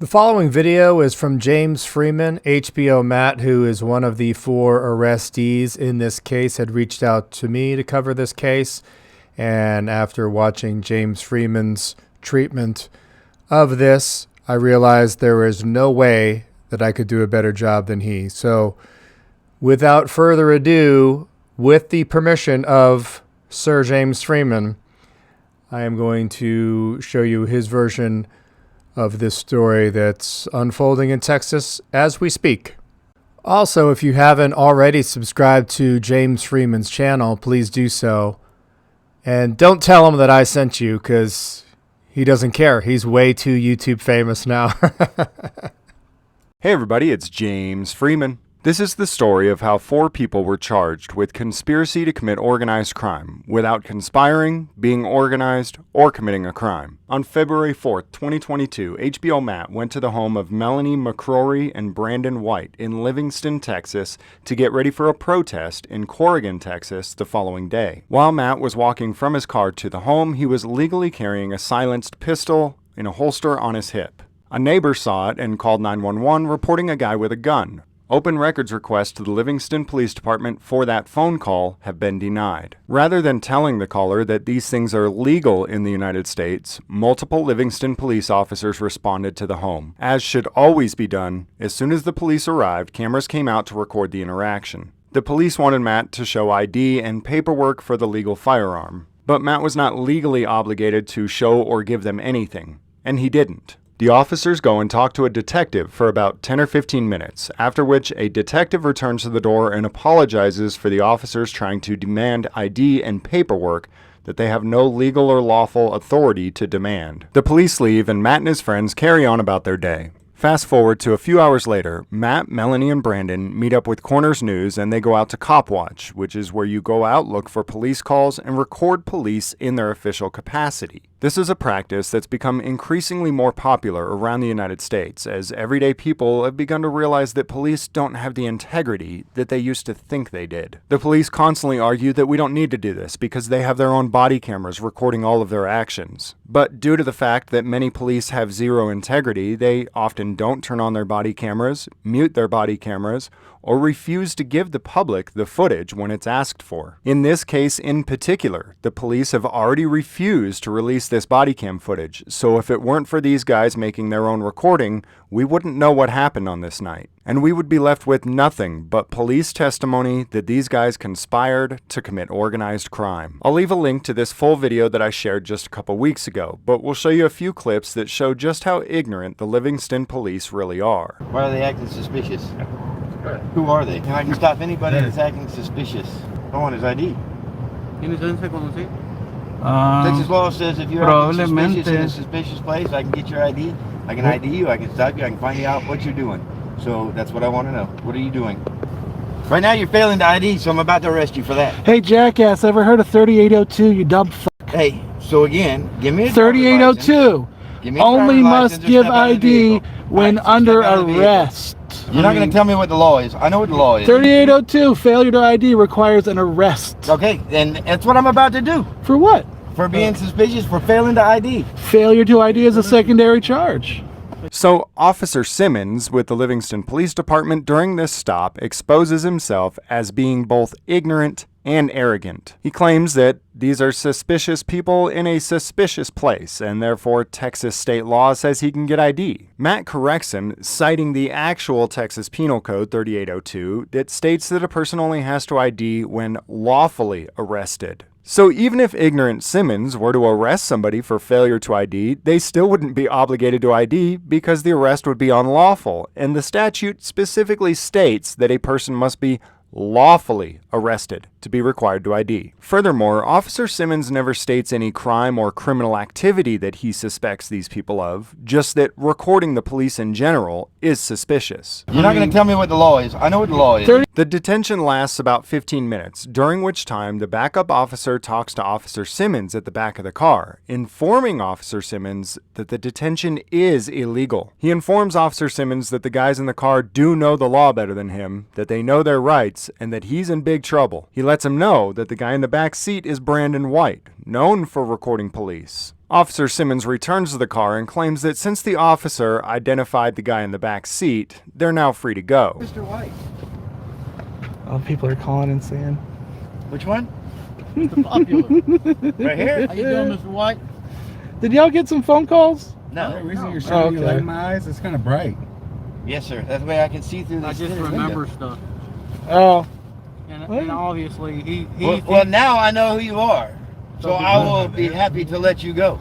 The following video is from James Freeman. HBO Matt, who is one of the 4 arrestees in this case, had reached out to me to cover this case. And after watching James Freeman's treatment of this, I realized there is no way that I could do a better job than he. So without further ado, with the permission of Sir James Freeman, I am going to show you his version of this story that's unfolding in Texas as we speak. Also, if you haven't already subscribed to James Freeman's channel, please do so. And don't tell him that I sent you, because he doesn't care. He's way too YouTube famous now. Hey everybody, it's James Freeman. This is the story of how 4 people were charged with conspiracy to commit organized crime without conspiring, being organized, or committing a crime. On February 4th, 2022, HBO Matt went to the home of Melanie McCrory and Brandon White in Livingston, Texas, to get ready for a protest in Corrigan, Texas, the following day. While Matt was walking from his car to the home, he was legally carrying a silenced pistol in a holster on his hip. A neighbor saw it and called 911, reporting a guy with a gun. Open records requests to the Livingston Police Department for that phone call have been denied. Rather than telling the caller that these things are legal in the United States, multiple Livingston police officers responded to the home. As should always be done, as soon as the police arrived, cameras came out to record the interaction. The police wanted Matt to show ID and paperwork for the legal firearm, but Matt was not legally obligated to show or give them anything, and he didn't. The officers go and talk to a detective for about 10 or 15 minutes, after which a detective returns to the door and apologizes for the officers trying to demand ID and paperwork that they have no legal or lawful authority to demand. The police leave and Matt and his friends carry on about their day. Fast forward to a few hours later, Matt, Melanie, and Brandon meet up with Corners News and they go out to Copwatch, which is where you go out, look for police calls, and record police in their official capacity. This is a practice that's become increasingly more popular around the United States, as everyday people have begun to realize that police don't have the integrity that they used to think they did. The police constantly argue that we don't need to do this because they have their own body cameras recording all of their actions. But due to the fact that many police have zero integrity, they often don't turn on their body cameras, mute their body cameras, or refuse to give the public the footage when it's asked for. In this case in particular, the police have already refused to release this body cam footage, so if it weren't for these guys making their own recording, we wouldn't know what happened on this night. And we would be left with nothing but police testimony that these guys conspired to commit organized crime. I'll leave a link to this full video that I shared just a couple weeks ago, but we'll show you a few clips that show just how ignorant the Livingston police really are. Why are they acting suspicious? Who are they? I can stop anybody that's acting suspicious. I want his ID. Texas law says if you're acting suspicious in a suspicious place, I can get your ID. I can ID you, I can stop you, I can find out what you're doing. So that's what I want to know. What are you doing? Right now you're failing to ID, so I'm about to arrest you for that. Hey jackass, ever heard of 3802, you dumb fuck? Hey, so again, give me a 3802. Only must give ID when under arrest. You're not going to tell me what the law is. I know what the law is. 3802, failure to ID requires an arrest. Okay, and that's what I'm about to do. For what? For being suspicious, for failing to ID. Failure to ID is a secondary charge. So, Officer Simmons with the Livingston Police Department during this stop exposes himself as being both ignorant and arrogant. He claims that these are suspicious people in a suspicious place, and therefore Texas state law says he can get ID. Matt corrects him, citing the actual Texas Penal Code 3802 that states that a person only has to ID when lawfully arrested. So even if ignorant Simmons were to arrest somebody for failure to ID, they still wouldn't be obligated to ID because the arrest would be unlawful, and the statute specifically states that a person must be lawfully arrested to be required to ID. Furthermore, Officer Simmons never states any crime or criminal activity that he suspects these people of, just that recording the police in general is suspicious. You're not going to tell me what the law is. I know what the law is. The detention lasts about 15 minutes, during which time the backup officer talks to Officer Simmons at the back of the car, informing Officer Simmons that the detention is illegal. He informs Officer Simmons that the guys in the car do know the law better than him, that they know their rights, and that he's in big trouble. He lets him know that the guy in the back seat is Brandon White, known for recording police. Officer Simmons returns to the car and claims that since the officer identified the guy in the back seat, they're now free to go. Mr. White. Oh, people are calling and saying. Which one? Mr. Popular. Right here? How you doing, Mr. White? Did y'all get some phone calls? No. The reason you're Oh, showing your okay. light in my eyes, it's kind of bright. Yes, sir. That's the way I can see through I this. just remember stuff. Oh. And obviously, he Well, now I know who you are. So I will be happy to let you go.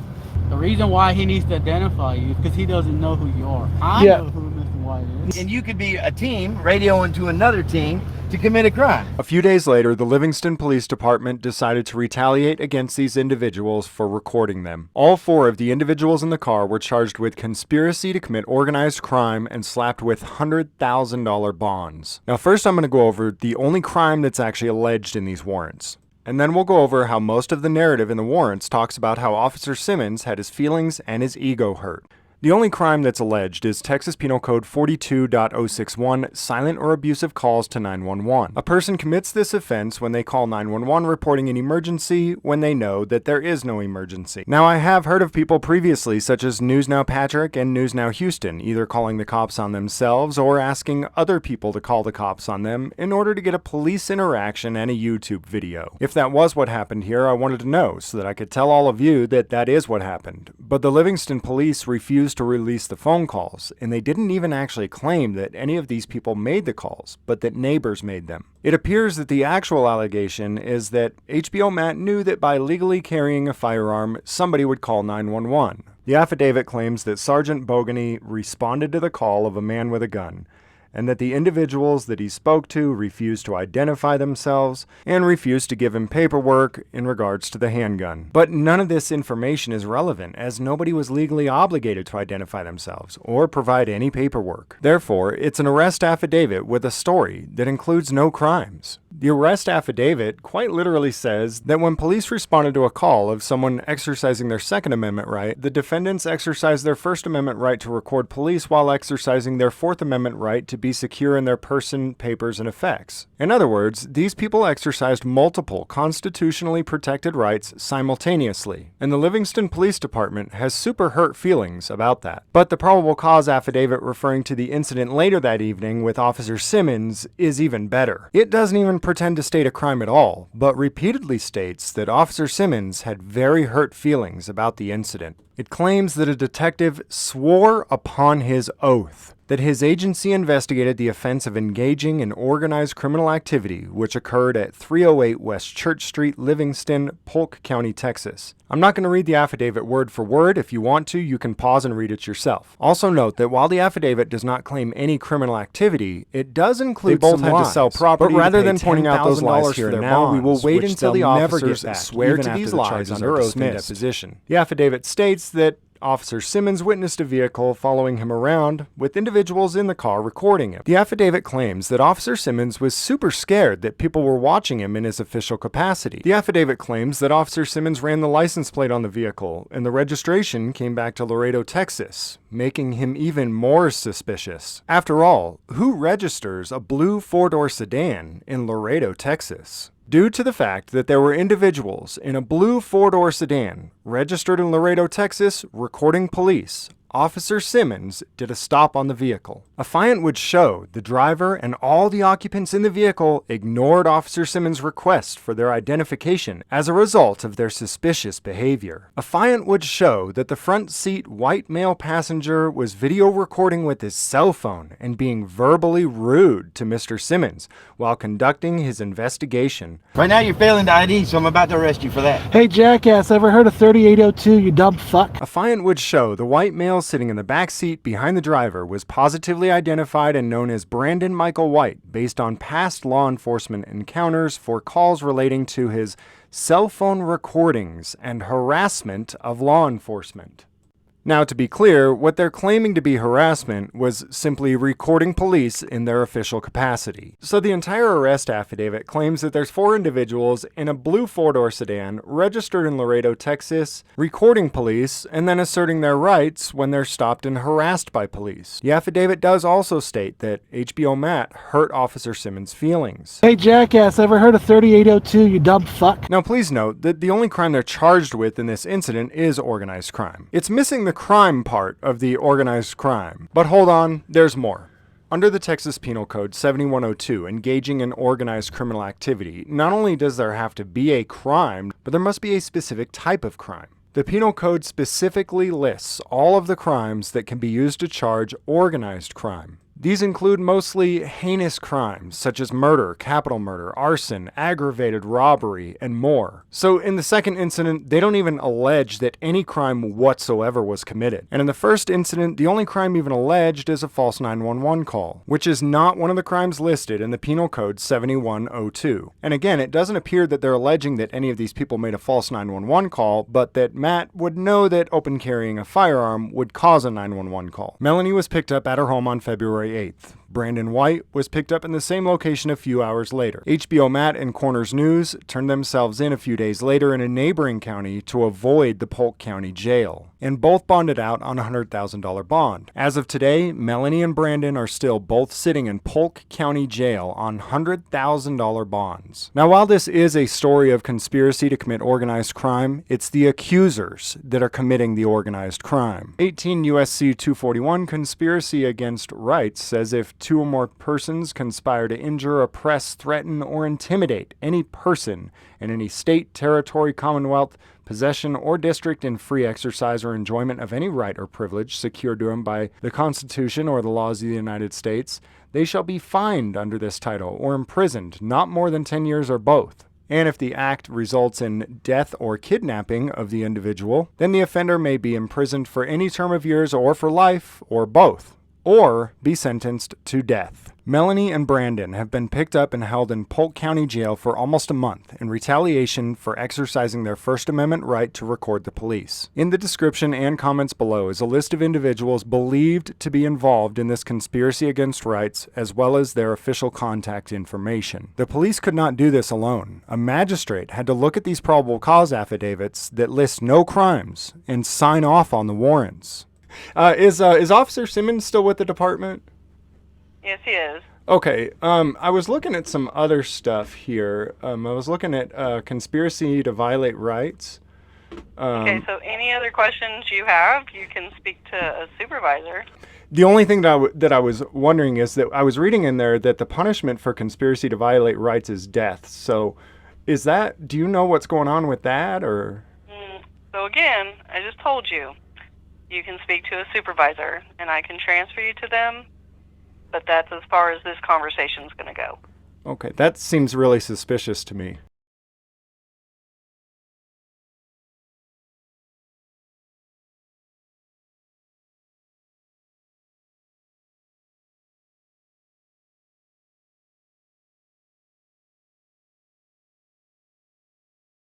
the reason why he needs to identify you is because he doesn't know who you are. I Yeah. know who Mr. White is. And you could be a team radioing to another team to commit a crime. A few days later, the Livingston Police Department decided to retaliate against these individuals for recording them. All 4 of the individuals in the car were charged with conspiracy to commit organized crime and slapped with $100,000 bonds. Now, first I'm going to go over the only crime that's actually alleged in these warrants. And then we'll go over how most of the narrative in the warrants talks about how Officer Simmons had his feelings and his ego hurt. The only crime that's alleged is Texas Penal Code 42.061, silent or abusive calls to 911. A person commits this offense when they call 911 reporting an emergency when they know that there is no emergency. Now, I have heard of people previously, such as News Now Patrick and News Now Houston, either calling the cops on themselves or asking other people to call the cops on them in order to get a police interaction and a YouTube video. If that was what happened here, I wanted to know so that I could tell all of you that that is what happened. But the Livingston police refused to release the phone calls, and they didn't even actually claim that any of these people made the calls, but that neighbors made them. It appears that the actual allegation is that HBO Matt knew that by legally carrying a firearm, somebody would call 911. The affidavit claims that Sergeant Bogany responded to the call of a man with a gun, and that the individuals that he spoke to refused to identify themselves and refused to give him paperwork in regards to the handgun. But none of this information is relevant, as nobody was legally obligated to identify themselves or provide any paperwork. Therefore, it's an arrest affidavit with a story that includes no crimes. The arrest affidavit quite literally says that when police responded to a call of someone exercising their Second Amendment right, the defendants exercised their First Amendment right to record police while exercising their Fourth Amendment right to be secure in their person, papers, and effects. In other words, these people exercised multiple constitutionally protected rights simultaneously, and the Livingston Police Department has super hurt feelings about that. But the probable cause affidavit referring to the incident later that evening with Officer Simmons is even better. It doesn't even pretend to state a crime at all, but repeatedly states that Officer Simmons had very hurt feelings about the incident. It claims that a detective swore upon his oath that his agency investigated the offense of engaging in organized criminal activity which occurred at 308 West Church Street, Livingston, Polk County, Texas. I'm not going to read the affidavit word for word. If you want to, you can pause and read it yourself. Also note that while the affidavit does not claim any criminal activity, it does include both some had to lies. sell property But rather to pay than pointing out those lies $10,000 here for and their now, we will bonds, wait which until the they'll never officers get back, swear even to after these the lies charges under are oath in dismissed. deposition. The affidavit states that Officer Simmons witnessed a vehicle following him around with individuals in the car recording him. The affidavit claims that Officer Simmons was super scared that people were watching him in his official capacity. The affidavit claims that Officer Simmons ran the license plate on the vehicle and the registration came back to Laredo, Texas, making him even more suspicious. After all, who registers a blue 4-door sedan in Laredo, Texas? Due to the fact that there were individuals in a blue 4-door sedan registered in Laredo, Texas, recording police, Officer Simmons did a stop on the vehicle. Affiant would show the driver and all the occupants in the vehicle ignored Officer Simmons' request for their identification as a result of their suspicious behavior. Affiant would show that the front seat white male passenger was video recording with his cell phone and being verbally rude to Mr. Simmons while conducting his investigation. Right now you're failing the ID, so I'm about to arrest you for that. Hey, jackass, ever heard of 3802, you dumb fuck? Affiant would show the white male sitting in the back seat behind the driver was positively identified and known as Brandon Michael White based on past law enforcement encounters for calls relating to his cell phone recordings and harassment of law enforcement. Now, to be clear, what they're claiming to be harassment was simply recording police in their official capacity. So the entire arrest affidavit claims that there's 4 individuals in a blue 4-door sedan registered in Laredo, Texas, recording police and then asserting their rights when they're stopped and harassed by police. The affidavit does also state that HBO Matt hurt Officer Simmons' feelings. Hey, jackass, ever heard of 3802, you dumb fuck? Now, please note that the only crime they're charged with in this incident is organized crime. It's missing the crime part of the organized crime. But hold on, there's more. Under the Texas Penal Code 7102, engaging in organized criminal activity, not only does there have to be a crime, but there must be a specific type of crime. The Penal Code specifically lists all of the crimes that can be used to charge organized crime. These include mostly heinous crimes such as murder, capital murder, arson, aggravated robbery, and more. So in the second incident, they don't even allege that any crime whatsoever was committed. And in the first incident, the only crime even alleged is a false 911 call, which is not one of the crimes listed in the Penal Code 7102. And again, it doesn't appear that they're alleging that any of these people made a false 911 call, but that Matt would know that open carrying a firearm would cause a 911 call. Melanie was picked up at her home on February 8th. Brandon White was picked up in the same location a few hours later. HBO Matt and Corners News turned themselves in a few days later in a neighboring county to avoid the Polk County Jail, and both bonded out on a $100,000 bond. As of today, Melanie and Brandon are still both sitting in Polk County Jail on $100,000 bonds. Now, while this is a story of conspiracy to commit organized crime, it's the accusers that are committing the organized crime. 18 U.S.C. 241 Conspiracy Against Rights says if 2 or more persons conspire to injure, oppress, threaten, or intimidate any person in any state, territory, commonwealth, possession, or district in free exercise or enjoyment of any right or privilege secured to them by the Constitution or the laws of the United States, they shall be fined under this title or imprisoned not more than 10 years or both. And if the act results in death or kidnapping of the individual, then the offender may be imprisoned for any term of years or for life, or both, or be sentenced to death. Melanie and Brandon have been picked up and held in Polk County Jail for almost a month in retaliation for exercising their First Amendment right to record the police. In the description and comments below is a list of individuals believed to be involved in this conspiracy against rights, as well as their official contact information. The police could not do this alone. A magistrate had to look at these probable cause affidavits that list no crimes and sign off on the warrants. Is Officer Simmons still with the department? Yes, he is. Okay, I was looking at some other stuff here. I was looking at conspiracy to violate rights. Okay, so any other questions you have, you can speak to a supervisor. The only thing that I was wondering is that I was reading in there that the punishment for conspiracy to violate rights is death. So is that, do you know what's going on with that, or? So again, I just told you, you can speak to a supervisor, and I can transfer you to them. But that's as far as this conversation's going to go. Okay, that seems really suspicious to me.